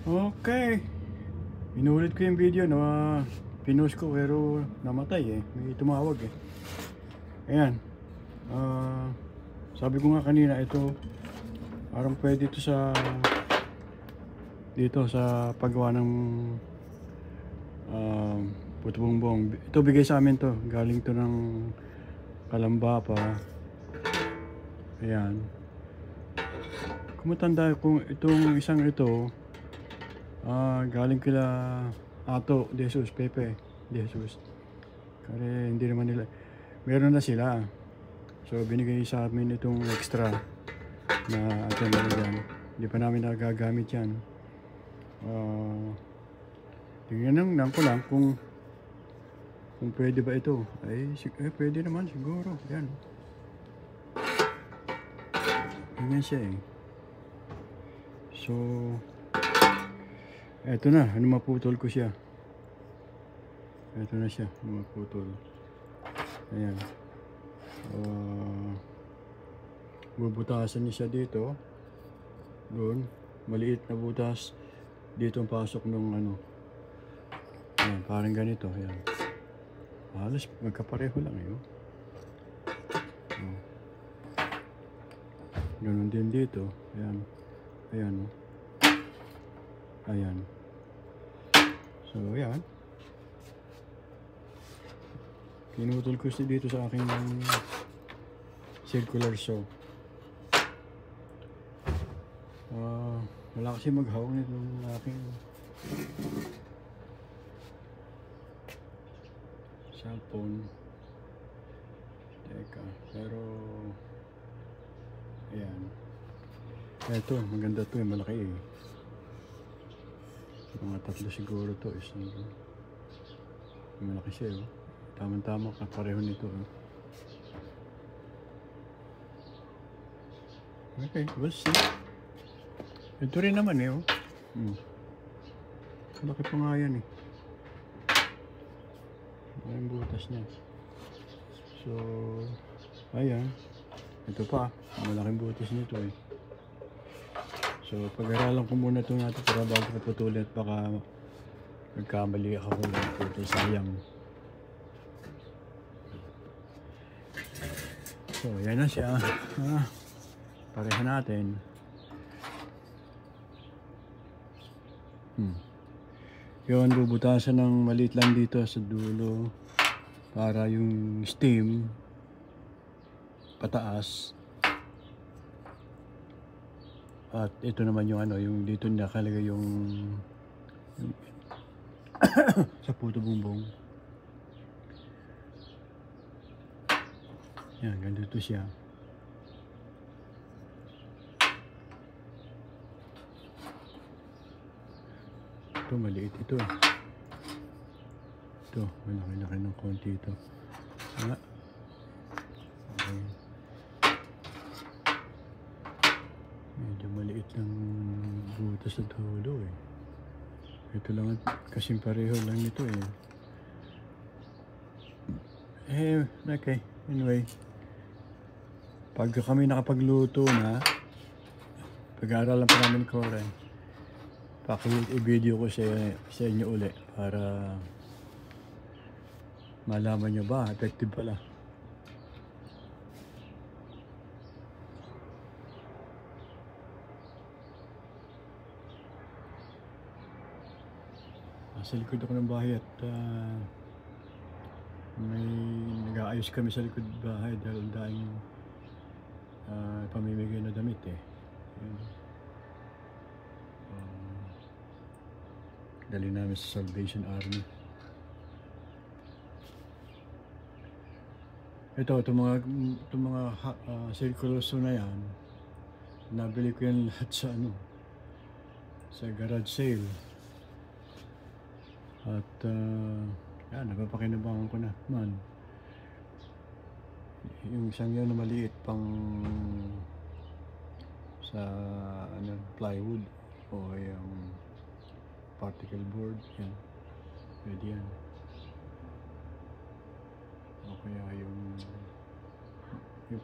Okay. Inulit ko yung video na pinost ko pero namatay eh. May tumawag eh. Ayan. Ah, sabi ko nga kanina ito parang pwede ito sa dito sa paggawa ng um, puto bongbong. Ito bigay sa amin to. Galing to ng Kalamba pa. Ayan. Kung matanda kung itong isang ito galing kila Ato De Jesus, Pepe De Jesus. Kasi hindi naman nila, meron na sila. So binigay sa amin itong extra na atin na yan. Hindi pa namin nagagamit yan. Tingnan lang ko lang kung pwede ba ito. Pwede naman siguro. Yan. Ganyan siya eh. So, eto na. Maputol ko siya. Eto na siya. Maputol. Ayan. Bubutasan niya siya dito. Doon. Maliit na butas. Dito ang pasok ng ano. Ayan. Parang ganito. Ayan. Halos magkapareho lang eh. Ganun din dito. Ayan. Ayan. Ayan. So, ayan. Kinutol ko siya dito sa aking circular saw. Wala kasi maghawak nito ng aking cellphone. Teka, pero ayan. Ito, maganda to eh, malaki eh. Mga tatlo siguro to is malaki siya eh. Tama-tama kapareho nito eh. Okay, we'll see. Ito rin naman eh oh. Malaki pa nga yan eh. Ang butas niya. So, ayan. Ito pa, malaking butas nito eh. So, pag-aralan ko muna ito natin para bago ko putulin at baka nagkamali ako kung putol, sayang. So, yan na siya. Pareha natin. Yun, bubutasan ng maliit lang dito sa dulo para yung steam pataas. At ito naman yung ano, yung dito nakalagay yung sa puto bumbong. Yan, ganito siya. Ito, maliit ito. Ito, malaki-laki ng konti ito. Okay. Medyo maliit lang butas sa dulo eh. Ito lang kasing pareho lang nito eh. Okay. Anyway. Pag kami nakapagluto na, pag-aaralan pa namin ko rin. I-video ko sa inyo uli para malaman nyo ba, effective pala. Sa likod ako ng bahay at may nag-aayos kami sa likod bahay dahil daing pamimigay na damit eh. Dali namin sa Salvation Army. Itong mga circular saw na yan, nabili ko yan lahat sa sa garage sale. At yan, napapakinabangan ko na man. Yung isang yun na maliit pang sa plywood o yung particle board, yan. Pwede yan. O kaya yung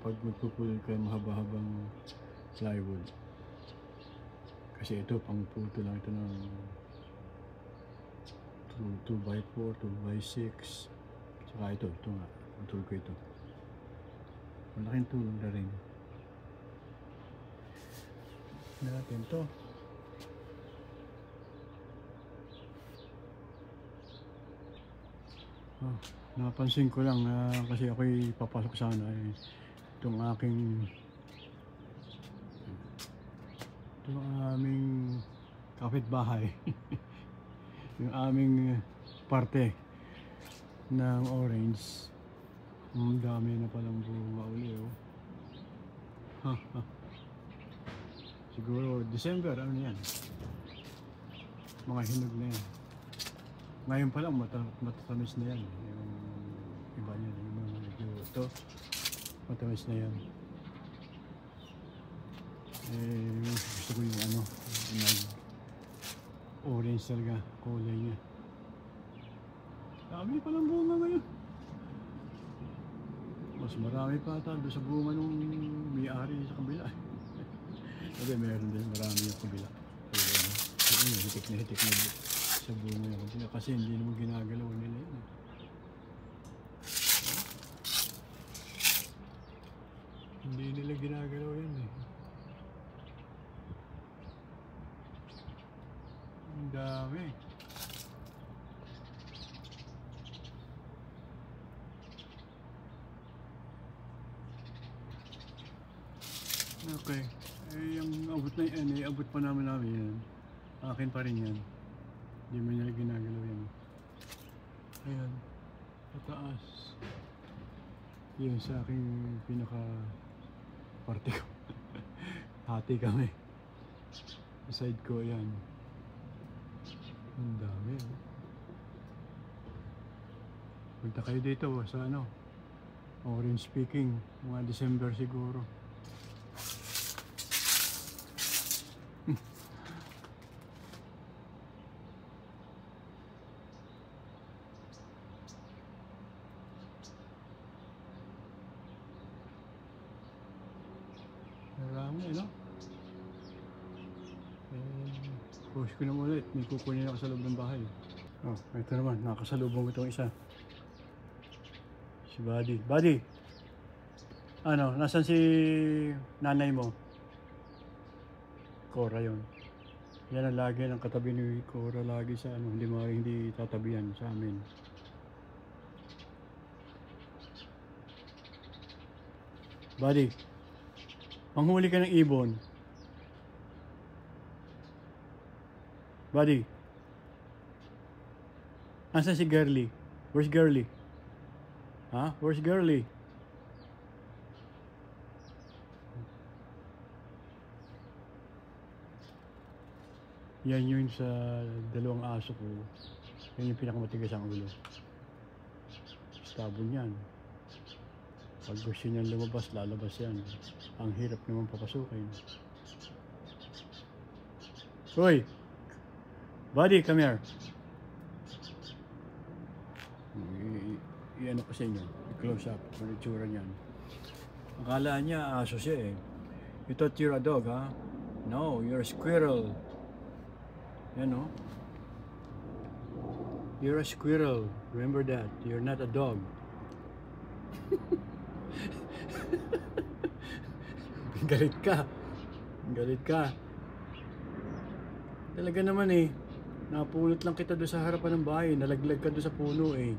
pag magpupulot kayo mahaba-habang plywood. Kasi ito, pang puto lang ito ng 2x4, 2x6. Saka ito nga. Ang tool ko ito. Malaking tulong na rin. Natin to. Napansin ko lang kasi ako'y papasok sana itong aming kapitbahay. Yung aming parte ng orange. Ang dami na palang bunga uli, oh. Siguro December, ano yan? Mga hinog na yan. Ngayon pa lang matatamis na yan. Yung iba niya, yung mga medyo ito, matamis na yan. Gusto ko yung orange talaga, kulay niya. Dami pa lang bunga ngayon. Mas marami pa ata doon sa bunga nung may-ari sa kabila. Kasi meron din, marami yung kabila. Hitik na sa bunga yung kabila. Kasi hindi naman ginagalaw nila yun. Hindi nila ginagalaw yun eh. Ang dami. Okay. Yung abot na yan, abot pa namin yan. Akin pa rin yan. Hindi mo nila ginagalaw yan. Ayan. Pataas. Yun sa aking pinaka parte ko. Hati kami. Side ko yan. Ang dami. Punta kayo dito sa Orange Speaking. Mga December siguro. Marami, no? Post ko na ulit. May kukunin ako sa loob ng bahay. Oh, ito naman. Nakasalubong ko itong isa. Si Buddy. Buddy! Nasaan si nanay mo? Cora yun. Yan ang lagi ng katabi ni Cora. Lagi sa hindi tatabihan sa amin. Buddy! Panghuli ka ng ibon. Buddy. Nasaan si Girly? Where's Girly? Where's Girly? Yan yun sa dalawang aso ko. Yan yung pinakamatigas ang ulo. Stubborn yan. Pag gusto niyan lumabas, lalabas yan. Ang hirap naman papasukin. Hoy! Buddy, come here. I-ano ko sa inyo. I-close up. Kung itsura niyan. Akala niya aso siya eh. You thought you're a dog, ha? No, you're a squirrel. Yan o. You're a squirrel. Remember that. You're not a dog. Galit ka. Galit ka. Talaga naman eh. Napulot lang kita doon sa harapan ng bahay. Nalaglag ka doon sa puno eh.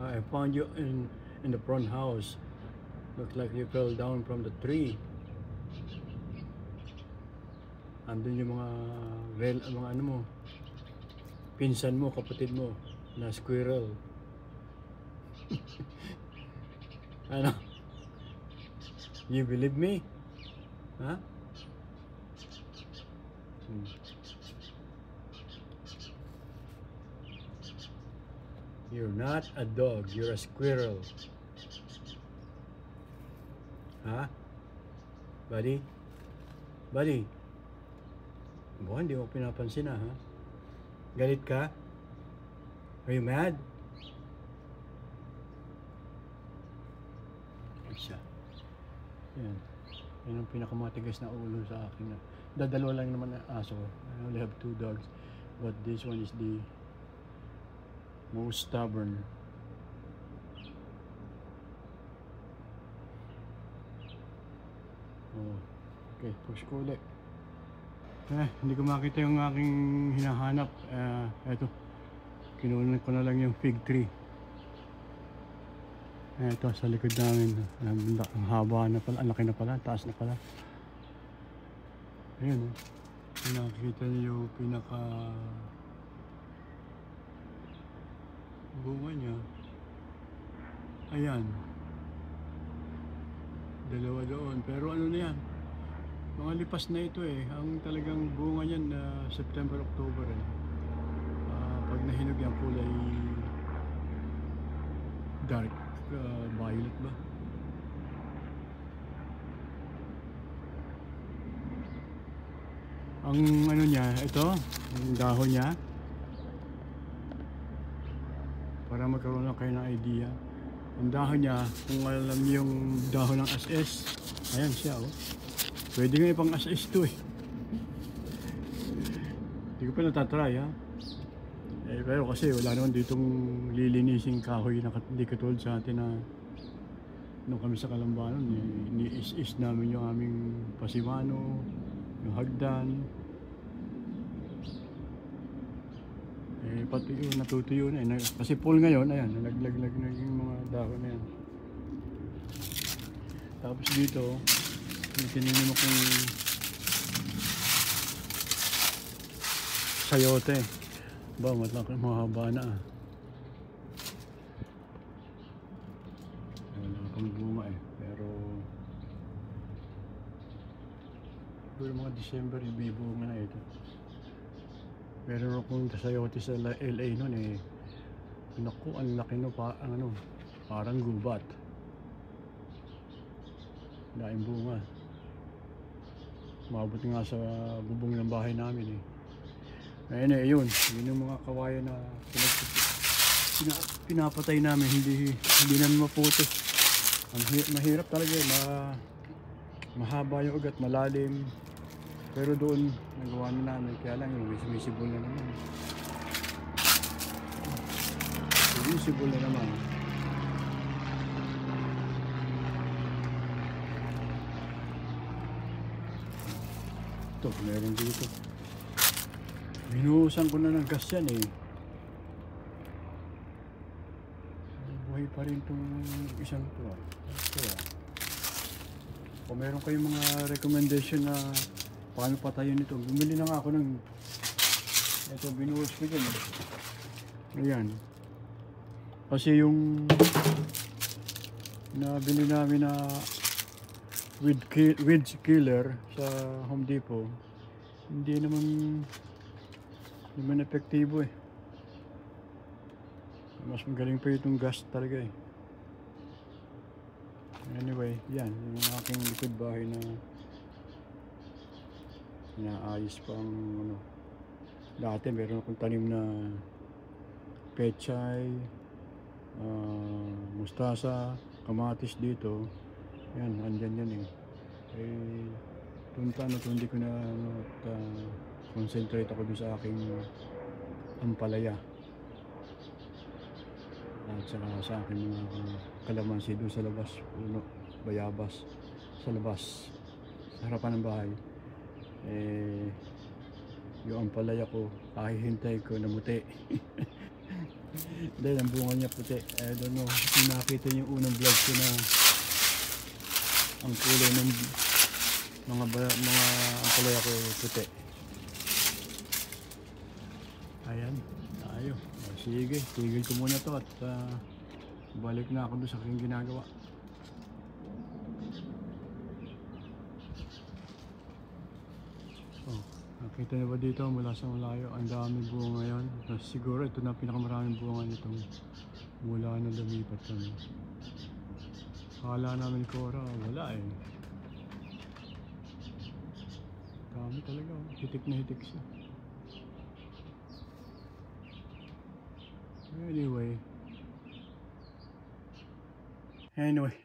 I found you in the front house. Looks like you fell down from the tree. Andun yung mga ano mo. Pinsan mo, kapatid mo na squirrel. Ano? You believe me? Huh? You're not a dog, you're a squirrel. Huh? Buddy? Buddy? Buwan, di mo pinapansin ha? Galit ka? Are you mad? Siya. Yan. Yan ang pinakamatigas na ulo sa akin. Dadalawa lang naman na aso. I only have 2 dogs. But this one is the most stubborn. Oh, okay, push ko ulit. Hindi ko makita yung aking hinahanap. Eto, kinunan ko na lang yung fig tree. Eto, sa likod namin. Ang haba na pala, ang laki na pala, taas na pala. Ayun, oh. Nakikita niyo yung pinaka bunga niya. Ayan. Dalawa doon. Pero ano na yan? Mga lipas na ito eh. Ang talagang bunga niyan na September, October eh. Pag nahinog yan, kulay dark violet ba? Ang ano niya, ito, ang dahon niya. Para magkaroon lang kayo ng idea. Ang dahon niya, kung alam niyo yung dahon ng as-is, ayan siya oh. Pwede nga ipang as-is to eh. Hindi ko pa natatry ha. Pero kasi wala naman ditong lilinising kahoy na hindi katulad sa atin na nung kami sa Kalambanon, ni-is-is namin yung aming pasimano, yung hagdan. Pati yung natutuyo na eh. Kasi fall ngayon, ayan, nalaglag na yung mga dahon na yan. Tapos dito, tininim mo kung sayote. Ba, matlaki, mahaba na ah. Wala pang bunga eh. Pero siguro mga December, ibibunga na ito. Meron akong sayote sa LA noon eh. Naku, ang laki no pa, ano, parang gubat. Daing bunga. Maabot nga sa bubong ng bahay namin eh. Ayun eh, yun yung mga kawayan na pinapatay namin, hindi namin maputos. Mahirap talaga eh, mahaba yung ugat, malalim. Pero doon, nagawa na namin, kaya lang yung visible na naman. Visible na naman. Ito, meron dito. Binuhusan ko na ng gas yan eh. Buhay pa rin itong isang to ah. Kung meron kayong mga recommendation na paano patayin ito, bumili na nga ako ng ito, binuhos ko dyan eh. Ayan. Kasi yung nabili namin na weed killer sa Home Depot, hindi naman epektibo eh. Mas magaling pa itong gas talaga eh. Anyway, yan yung aking likod bahay na inaayos pa ang ano. Dati meron akong tanim na pechay, mustasa, kamatis dito. Yan, andyan yan eh. Tunta na ito, hindi ko na concentrate ako dun sa aking ampalaya. At saka sa aking mga kalamansi dun sa labas, puno, bayabas, sa labas, sa harapan ng bahay. Yung ampalaya ko, kahihintay ko na muti. Dahil ang bunga niya puti. I don't know, kung nakita niyo yung unang vlog ko na ang kulay ng mga ampalaya ko puti. Ayan, tayo. Sige, tigil ko muna to at balik na ako doon sa aking ginagawa. Nakita na ba dito mula sa malayo, ang dami bunga ngayon. Siguro ito na pinakamaraming bunga nitong mula na lumipat kami. Akala namin Cora, wala eh. Dami talaga, hitik na hitik siya. Anyway,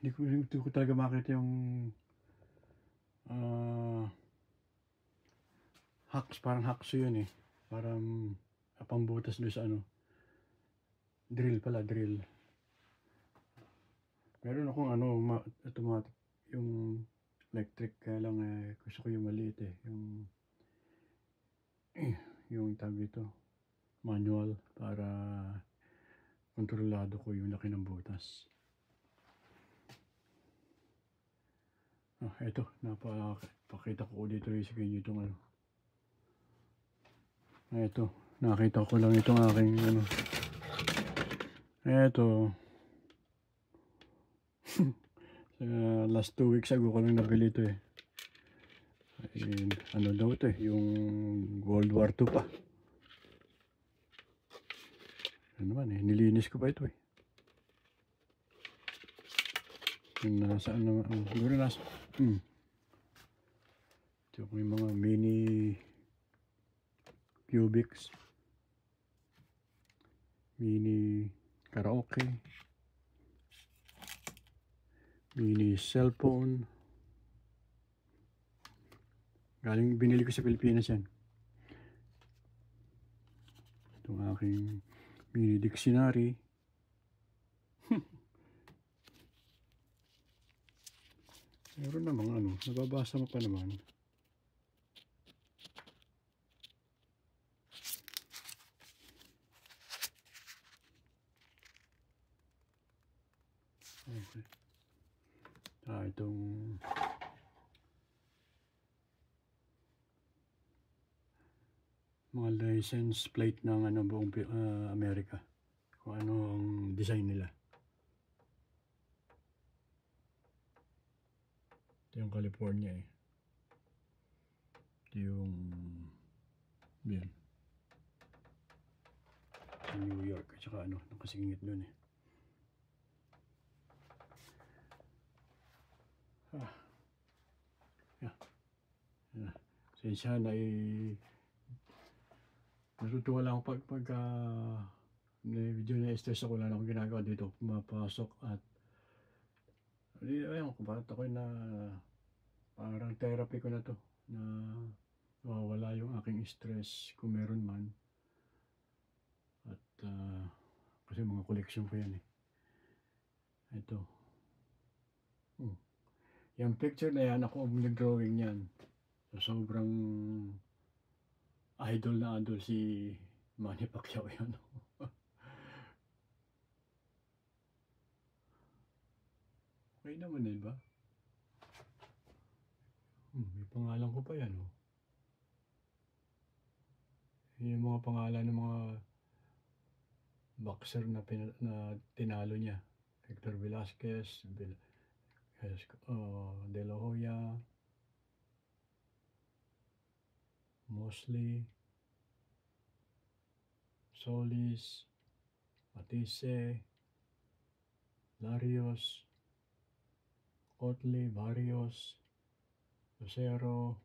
hindi ko talaga makita yung hacks, parang hacksaw yun eh. Parang pambutas doon sa ano. Drill pala, drill. Meron akong ano, automatic, yung electric, kaya lang gusto ko yung maliit eh. Yung tawag dito, manual, para kontrolado ko yung laki ng butas. Eto, napakita ko dito sa inyo itong ano. Eto, nakita ko lang itong aking ano. Eto. Last 2 weeks ago ko lang nabili ito eh. Ano daw ito eh, yung World War II pa. Ano naman eh, nilinis ko pa ito eh. Yung nasaan naman, siguro nasa, ito yung mga mini cubics, mini karaoke, mini cellphone. Galing binili ko sa Pilipinas yan. Itong aking mini dictionary. Meron namang ano, nababasa mo pa naman. Okay. Itong mga license plate ng ano, buong Amerika. Kung ano ang design nila. Ito yung California eh. Ito yung yan. Sa New York at saka ano, nakasingit dun eh. Sensya na natutuwa lang ako pag medyo na-stress ako, wala na akong ginagawa dito, pumapasok at ayun, bakit ako na parang therapy ko na to, na mawawala yung aking stress kung meron man. At kasi mga collection ko yan eh. Ito. Yung picture na yan, ako ang nag-drawing yan. So, sobrang idol na idol si Manny Pacquiao yan. Okay naman eh ba? May pangalan ko pa yan oh. Yung mga pangalan ng mga boxer na tinalo niya. Hector Velasquez, De La Hoya, Mosley, Solis, Matisse, Larios, Cotley, Barrios, Lucero,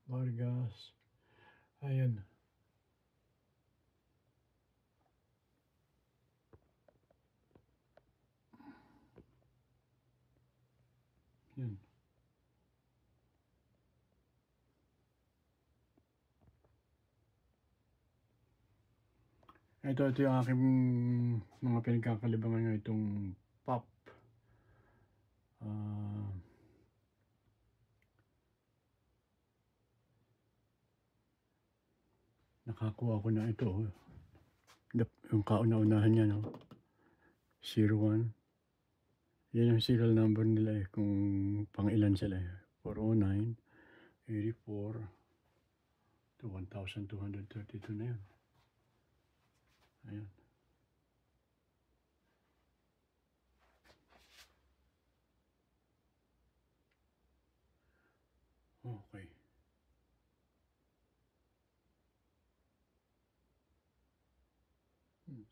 Vargas. Ayan. Yan. Ito yung aking mga pinagkakalibangan ngayon, itong pop. Nakakuha ko na ito. Yung kauna-unahan niya, no? 01. Yan yung serial number nila eh, kung pang ilan sila eh. 409, 84, to 1,232 na yan. Ayan. Okay.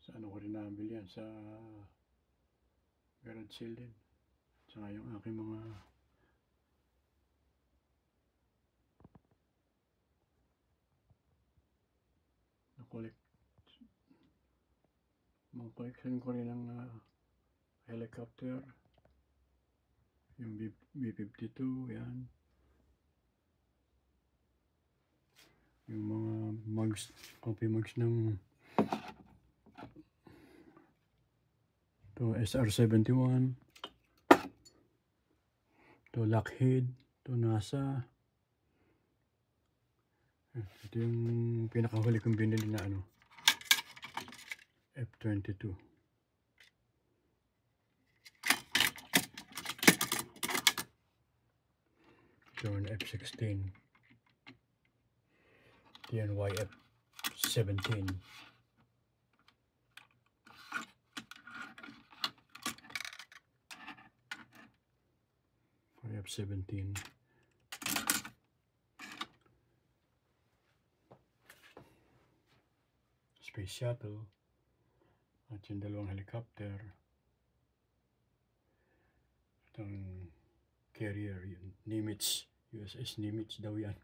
Saan ako rin nabili yan? Sa garage sale din. Saka yung aking mga mga collection ko rin ng helicopter, yung B-52, yan. Yung mga mugs, coffee mugs ng to SR-71, to Lockheed, to NASA. Ito yung pinakahuli kong binili na ano, F-22. Ito yung F-16. Ito yung YF-17. YF-17. Space Shuttle. At yung dalawang helicopter. Itong carrier, yung Nimitz. USS Nimitz daw yan.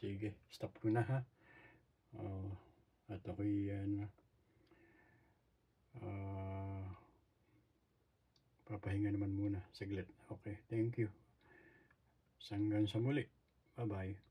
Sige, stop ko na ha. At ako'y papahinga naman muna saglit. Okay, thank you. Hanggang sa muli. Bye-bye.